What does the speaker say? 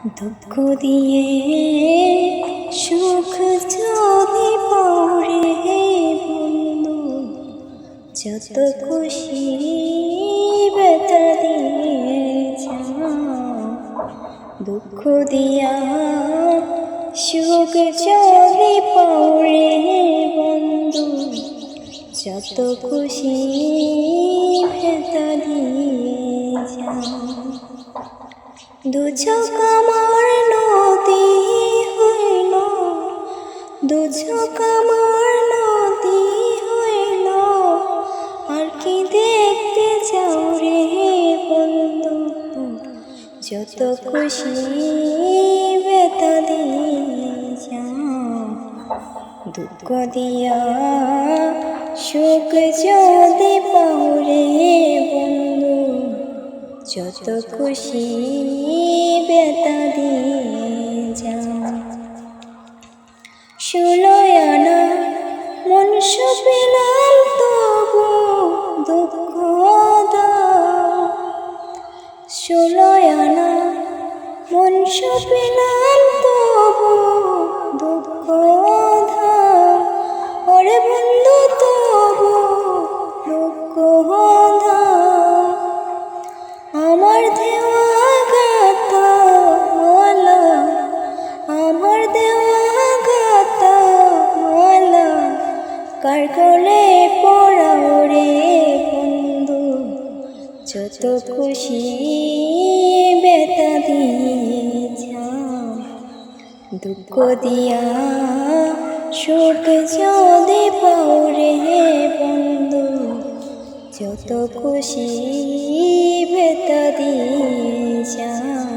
দুঃখ দিয়ে সুখ যদি পড়ে বন্ধু, যত খুশি ব্যথা দিয়ে যাও। দুঃখ দিয়া সুখ যদি পড়ে বন্ধু, যত খুশি ব্যথা দিয়ে যাও। দু চোখ আমার নদী হইল, দু চোখ আমার নদী হইল, আর কি দেখতে যাও রে বন্ধু, যত খুশি ব্যথা দিয়ে যাও। দুঃখ দিয়া সুখ যদি পাও রে বন্ধু, যত খুশি ব্যথা দিয়ে যাও। 16 আনা মন পেলাম তবু দুঃখ দাও। 16 আনা মন পেলাম তবু দুঃখ দাও। ওরে বন্ধু তবু দুঃখ দাও। আমার দেওয়া গাথা মালা, আমার দেওয়া গাথা মালা, কার গলে পড়াও রে বন্ধু, যত খুশি ব্যথা দিয়ে যাও। দুঃখ দিয়া সুখ যদি পাও রে বন্ধু, যত খুশি ব্যথা দিয়ে যাও।